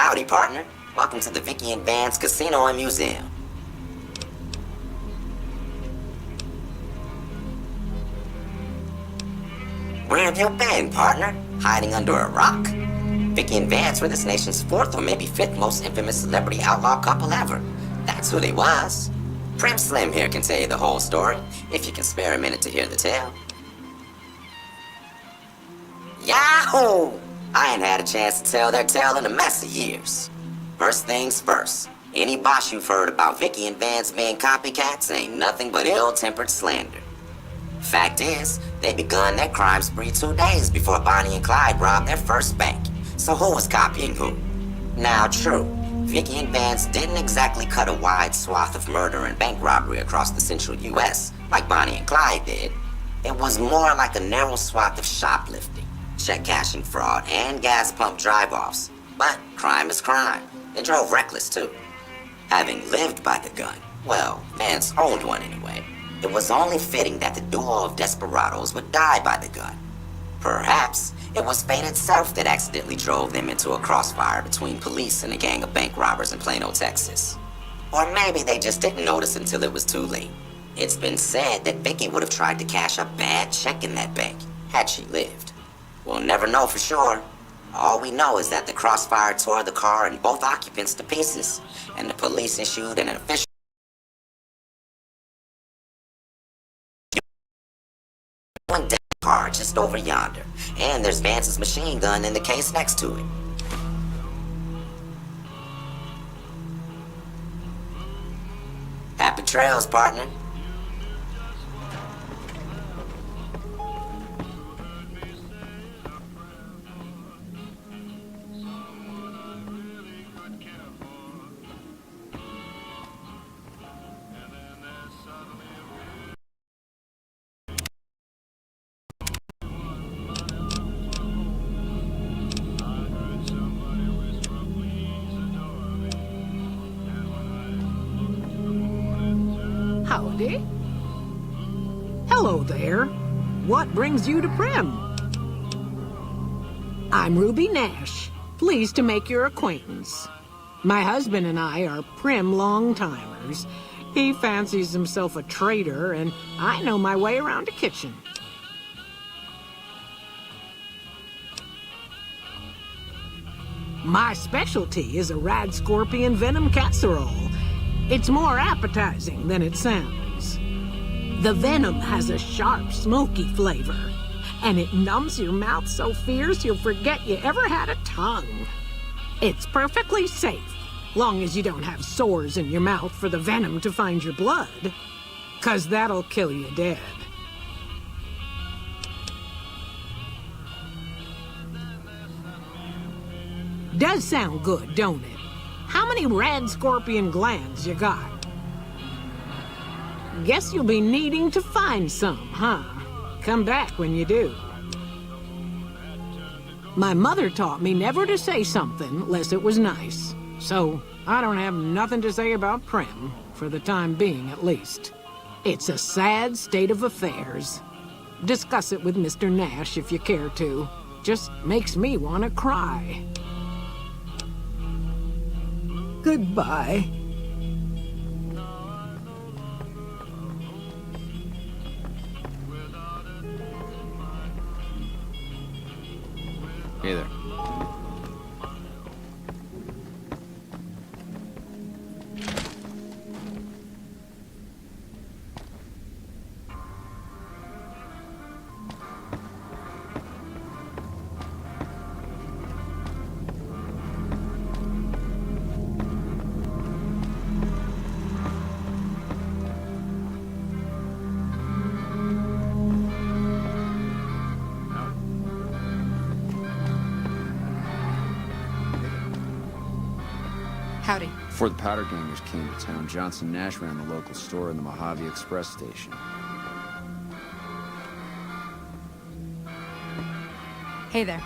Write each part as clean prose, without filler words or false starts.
Howdy, partner. Welcome to the Vicky and Vance Casino and Museum. Where have you been, partner? Hiding under a rock? Vicky and Vance were this nation's fourth or maybe fifth most infamous celebrity outlaw couple ever. That's who they was. Prim Slim here can tell you the whole story, if you can spare a minute to hear the tale. Yahoo! I ain't had a chance to tell their tale in a mess of years. First things first, any boss you've heard about Vicky and Vance being copycats ain't nothing but ill-tempered slander. Fact is, they begun their crime spree 2 days before Bonnie and Clyde robbed their first bank. So who was copying who? Now true, Vicky and Vance didn't exactly cut a wide swath of murder and bank robbery across the central US like Bonnie and Clyde did. It was more like a narrow swath of shoplifting, check cashing fraud, and gas pump drive-offs. But crime is crime. They drove reckless too. Having lived by the gun, well, Vance owned one anyway, it was only fitting that the duo of desperados would die by the gun. Perhaps it was fate itself that accidentally drove them into a crossfire between police and a gang of bank robbers in Plano, Texas. Or maybe they just didn't notice until it was too late. It's been said that Vicky would have tried to cash a bad check in that bank, had she lived. We'll never know for sure. All we know is that the crossfire tore the car and both occupants to pieces, and the police issued an official car just over yonder, and there's Vance's machine gun in the case next to it. Happy trails, partner. Howdy. Hello there. What brings you to Prim? I'm Ruby Nash. Pleased to make your acquaintance. My husband and I are Prim long-timers. He fancies himself a trader, and I know my way around a kitchen. My specialty is a rad scorpion venom casserole. It's more appetizing than it sounds. The venom has a sharp, smoky flavor, and it numbs your mouth so fierce you'll forget you ever had a tongue. It's perfectly safe, long as you don't have sores in your mouth for the venom to find your blood, 'cause that'll kill you dead. Does sound good, don't it? How many rad scorpion glands you got? Guess you'll be needing to find some, huh? Come back when you do. My mother taught me never to say something unless it was nice. So I don't have nothing to say about Prim, for the time being at least. It's a sad state of affairs. Discuss it with Mr. Nash if you care to. Just makes me want to cry. Goodbye. Hey there. Howdy. Before the powder gangers came to town, Johnson Nash ran the local store in the Mojave Express station. Hey there.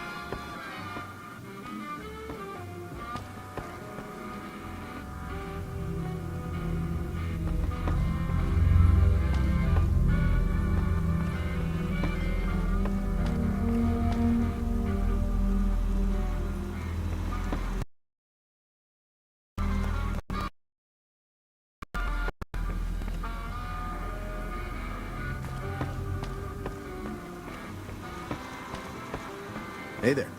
Hey there.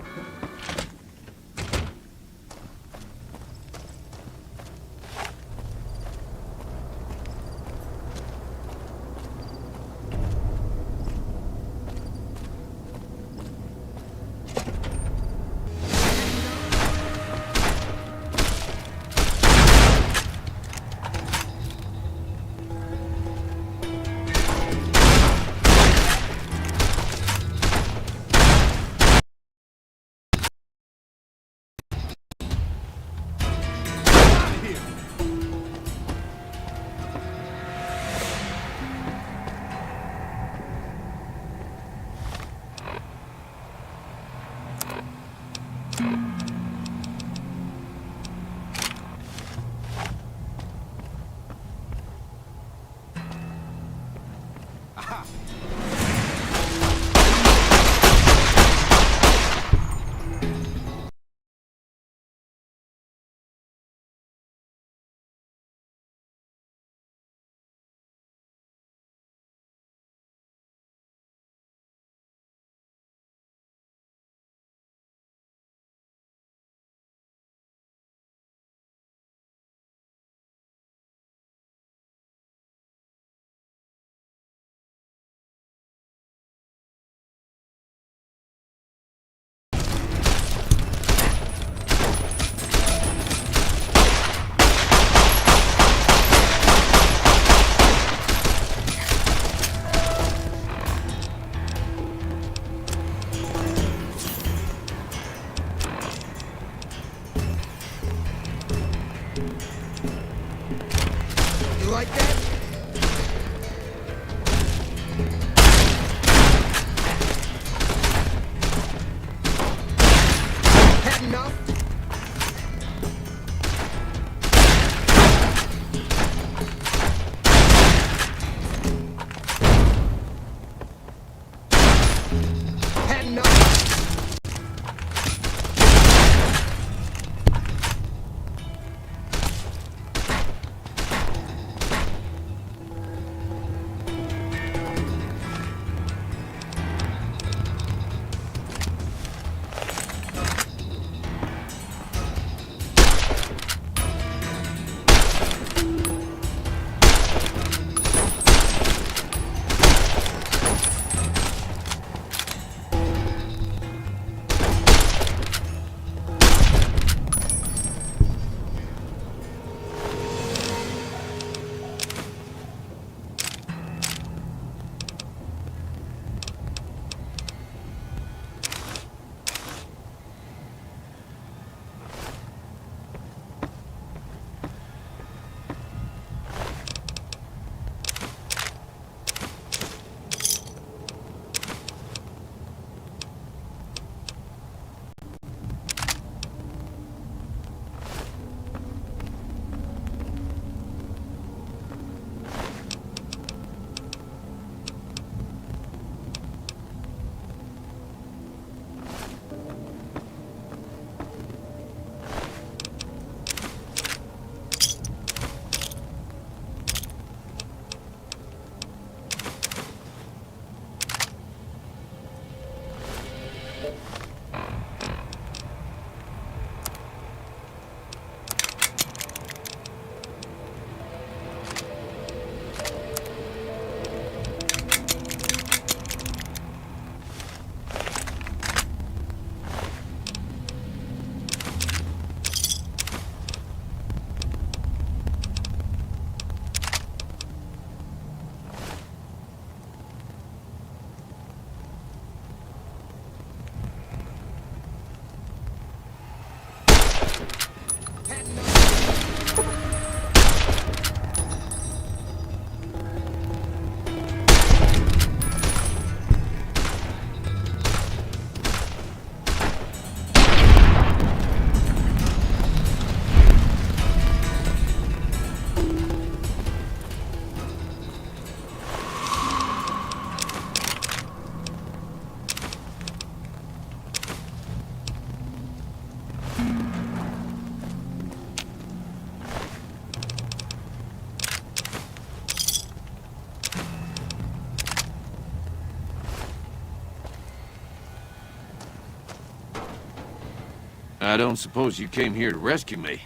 I don't suppose you came here to rescue me.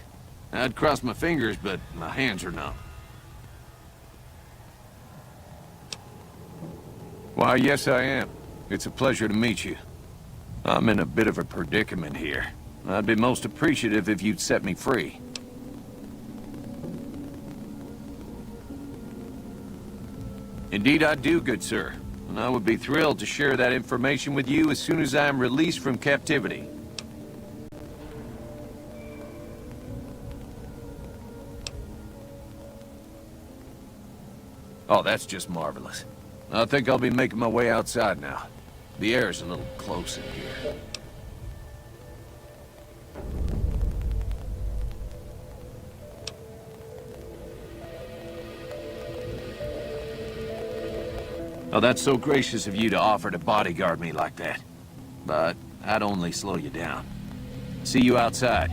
I'd cross my fingers, but my hands are numb. Why, yes I am. It's a pleasure to meet you. I'm in a bit of a predicament here. I'd be most appreciative if you'd set me free. Indeed I do, good sir. And I would be thrilled to share that information with you as soon as I am released from captivity. Oh, that's just marvelous. I think I'll be making my way outside now. The air's a little close in here. Oh, that's so gracious of you to offer to bodyguard me like that. But I'd only slow you down. See you outside.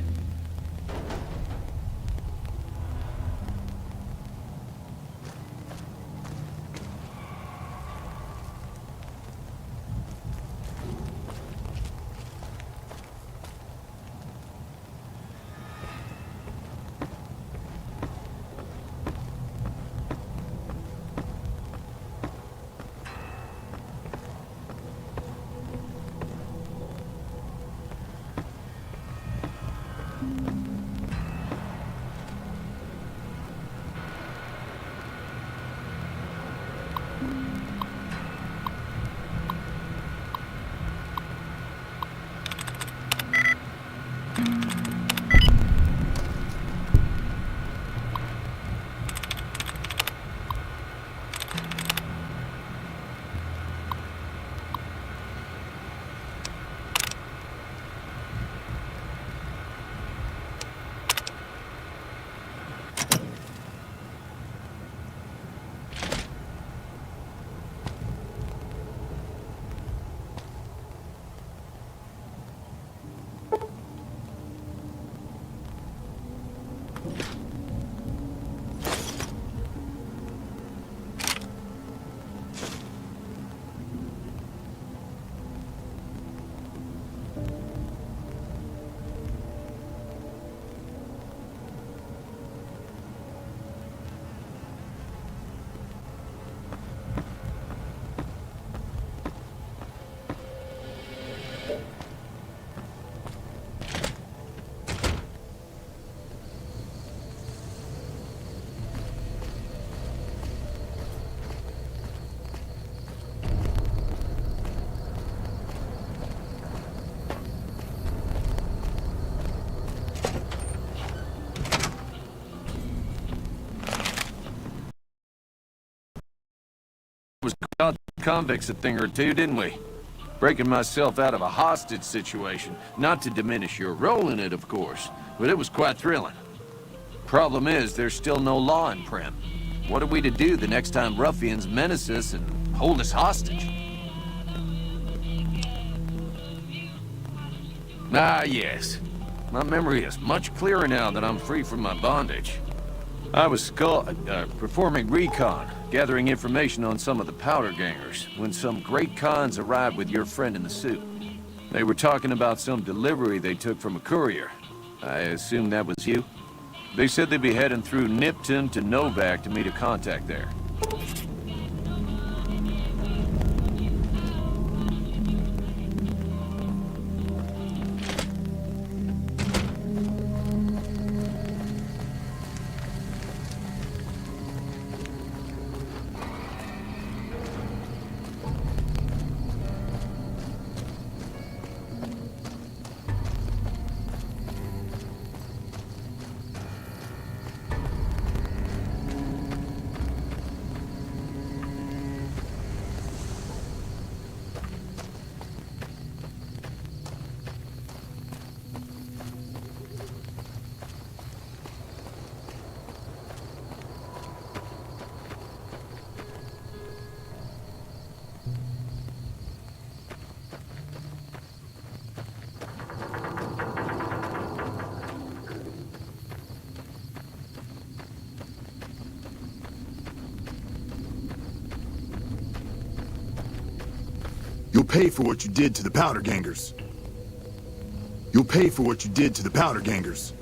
Convicts a thing or two, didn't we? Breaking myself out of a hostage situation. Not to diminish your role in it, of course, but it was quite thrilling. Problem is, there's still no law in Primm. What are we to do the next time ruffians menace us and hold us hostage? Ah, yes. My memory is much clearer now that I'm free from my bondage. I was performing recon, gathering information on some of the powder gangers, when some great cons arrived with your friend in the suit. They were talking about some delivery they took from a courier. I assume that was you? They said they'd be heading through Nipton to Novak to meet a contact there. You'll pay for what you did to the powder gangers. You'll pay for what you did to the powder gangers.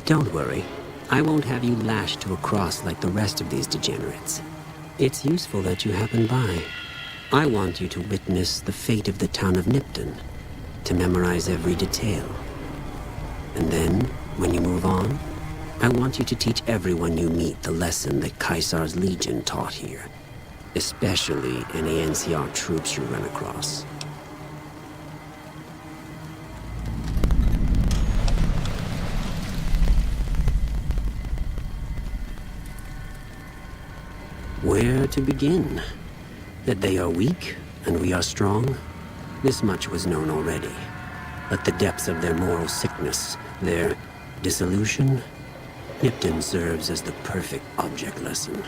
Don't worry. I won't have you lashed to a cross like the rest of these degenerates. It's useful that you happen by. I want you to witness the fate of the town of Nipton, to memorize every detail. And then, when you move on, I want you to teach everyone you meet the lesson that Caesar's Legion taught here, especially any NCR troops you run across. Where to begin? That they are weak and we are strong? This much was known already. But the depths of their moral sickness, their dissolution, Nipton serves as the perfect object lesson.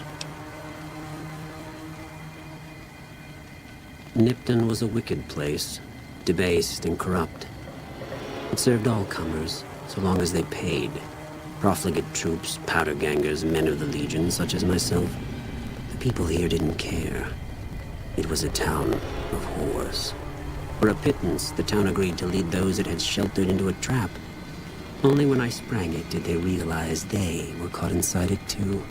Nipton was a wicked place, debased and corrupt. It served all comers, so long as they paid. Profligate troops, powder gangers, men of the Legion, such as myself. The people here didn't care. It was a town of whores. For a pittance, the town agreed to lead those it had sheltered into a trap. Only when I sprang it did they realize they were caught inside it too.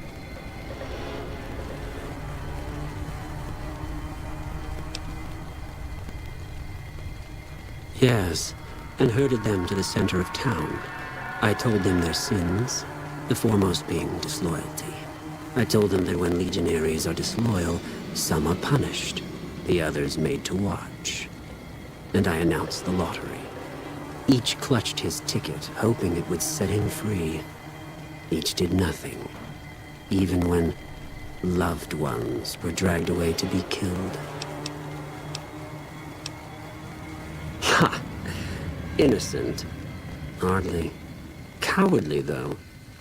Yes, and herded them to the center of town. I told them their sins, the foremost being disloyalty. I told them that when legionaries are disloyal, some are punished, the others made to watch. And I announced the lottery. Each clutched his ticket, hoping it would set him free. Each did nothing, even when loved ones were dragged away to be killed. Ha! Innocent. Hardly. Cowardly, though.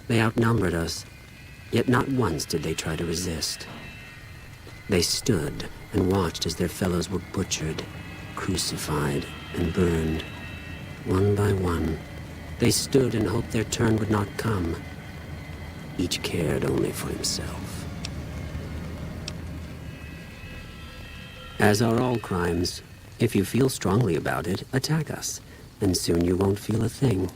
They outnumbered us, yet not once did they try to resist. They stood and watched as their fellows were butchered, crucified, and burned. One by one, they stood and hoped their turn would not come. Each cared only for himself. As are all crimes, if you feel strongly about it, attack us, and soon you won't feel a thing.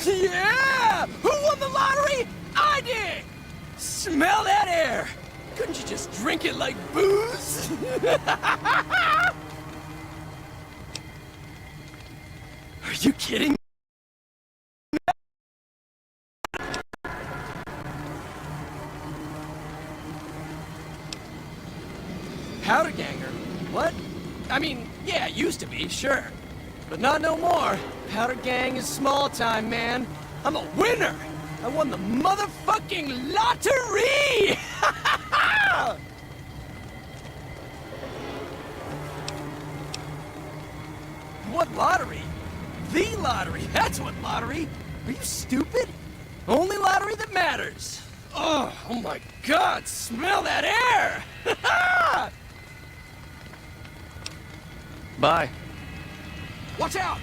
Yeah! Who won the lottery? I did! Smell that air! Couldn't you just drink it like booze? Are you kidding? Powder Ganger used to be, sure. But not no more. Powder Gang is small time, man. I'm a winner! I won the motherfucking lottery! What lottery? The lottery! That's what lottery! Are you stupid? Only lottery that matters! Oh my god, smell that air! Bye. Watch out!